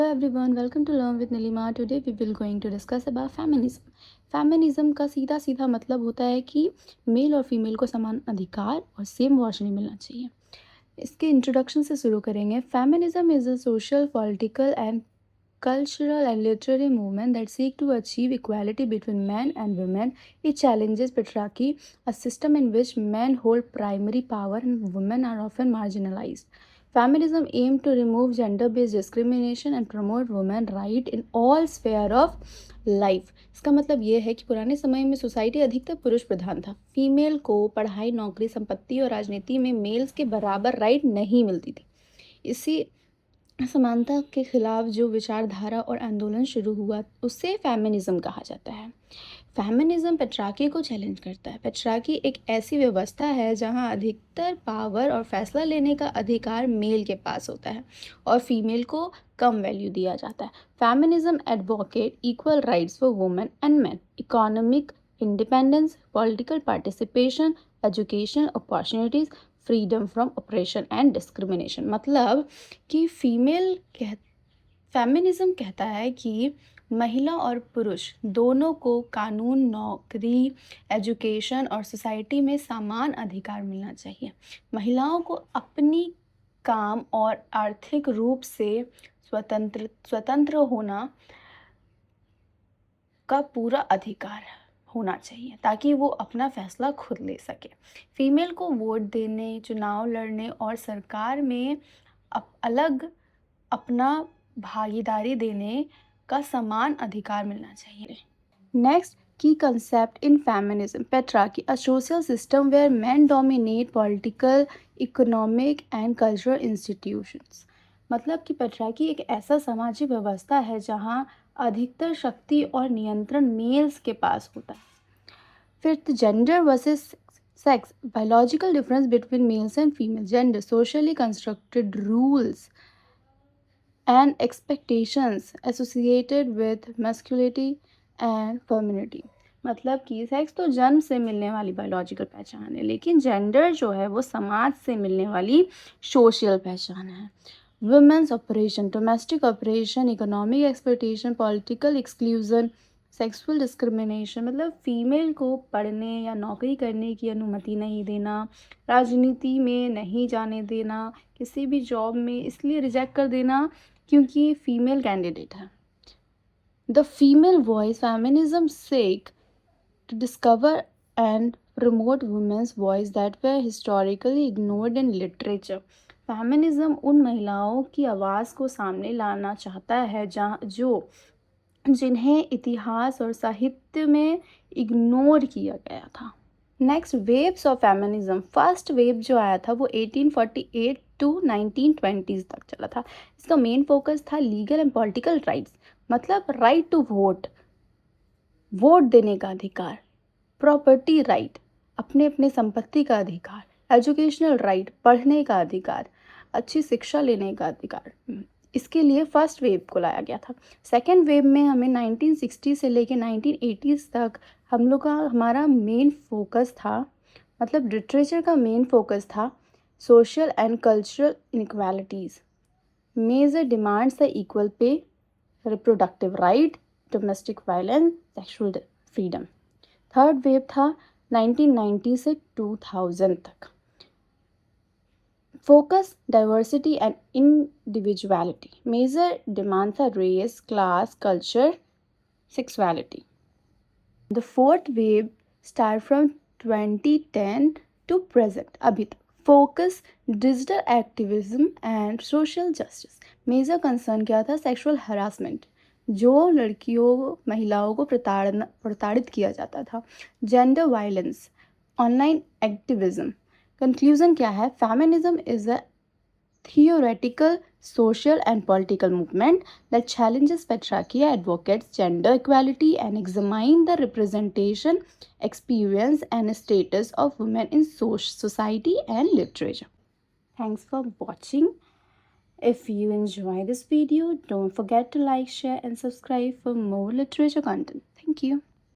everyone, welcome to Learn with Nilima. Today we will going to discuss about feminism. Feminism का सीधा सीधा मतलब होता है कि मेल और फीमेल को समान अधिकार और सेम वॉच नहीं मिलना चाहिए. इसके इंट्रोडक्शन से शुरू करेंगे. Feminism is a social, political and cultural and literary movement that seek to achieve equality between men and women. It challenges patriarchy, a system in which men hold primary power and women are often marginalized. Feminism aims to remove gender-based discrimination and promote women's rights in all spheres of life. इसका मतलब ये है कि पुराने समय में society अधिकतर पुरुष प्रधान था. फीमेल को पढ़ाई, नौकरी, संपत्ति और राजनीति में मेल्स के बराबर राइट नहीं मिलती थी. इसी असमानता के खिलाफ जो विचारधारा और आंदोलन शुरू हुआ उसे फेमिनिज्म कहा जाता है. फेमिनिज्म पेट्रार्की को चैलेंज करता है. पेट्रार्की एक ऐसी व्यवस्था है जहां अधिकतर पावर और फैसला लेने का अधिकार मेल के पास होता है और फीमेल को कम वैल्यू दिया जाता है. Feminism advocate equal rights for women and main, economic independence, political participation, education opportunities, freedom from operation and discrimination. मतलब कि फेमिनिज्म कहता है कि महिला और पुरुष दोनों को कानून, नौकरी, एजुकेशन और सोसाइटी में समान अधिकार मिलना चाहिए. महिलाओं को अपनी काम और आर्थिक रूप से स्वतंत्र होना का पूरा अधिकार होना चाहिए ताकि वो अपना फैसला खुद ले सके. फीमेल को वोट देने, चुनाव लड़ने और सरकार में अलग अपना भागीदारी देने का समान अधिकार मिलना चाहिए. Next, key concept in feminism: patriarchy, a social system where men dominate political, economic and cultural institutions. मतलब कि पेट्रार्की एक ऐसा सामाजिक व्यवस्था है जहाँ अधिकतर शक्ति और नियंत्रण मेल्स के पास होता है. फिर gender versus sex, biological difference between mails and female. Gender, socially constructed rules and expectations associated with masculinity and femininity. मतलब कि सेक्स तो जन्म से मिलने वाली बायोलॉजिकल पहचान है, लेकिन जेंडर जो है वो समाज से मिलने वाली सोशल पहचान है. Women's oppression, domestic oppression, economic exploitation, political exclusion, sexual discrimination. मतलब फीमेल को पढ़ने या नौकरी करने की अनुमति नहीं देना, राजनीति में नहीं जाने देना, किसी भी जॉब में इसलिए रिजेक्ट कर देना क्योंकि फीमेल कैंडिडेट है. The female voice, feminism seek to discover and promote women's voice that were historically ignored in literature. Feminism उन महिलाओं की आवाज़ को सामने लाना चाहता है जिन्हें इतिहास और साहित्य में इग्नोर किया गया था. Next, waves of feminism. First wave जो आया था वो 1848 टू 1920s तक चला था. इसका मेन फोकस था लीगल एंड पॉलिटिकल राइट्स. मतलब राइट टू वोट देने का अधिकार, प्रॉपर्टी राइट, अपने संपत्ति का अधिकार, एजुकेशनल राइट, पढ़ने का अधिकार, अच्छी शिक्षा लेने का अधिकार. इसके लिए फर्स्ट वेव को लाया गया था. सेकेंड वेव में हमें 1960 से लेके 1980s तक हमारा मेन फोकस था, मतलब लिटरेचर का मेन फोकस था social and cultural inequalities. Major demands the equal pay, reproductive right, domestic violence, sexual freedom. Third wave था 1990 से 2000 तक. Focus, diversity and individuality. Major demands are race, class, culture, sexuality. The fourth wave start from 2010 to present. अभी तक focus, digital activism and social justice. Major concern क्या था? Sexual harassment, जो महिलाओं को प्रताड़ित किया जाता था. Gender violence, online activism. Conclusion क्या है? Feminism is a theoretical, social and political movement that challenges patriarchy, advocates gender equality and examines the representation, experience and status of women in society and literature. Thanks for watching. If you enjoy this video, don't forget to like, share and subscribe for more literature content. Thank you.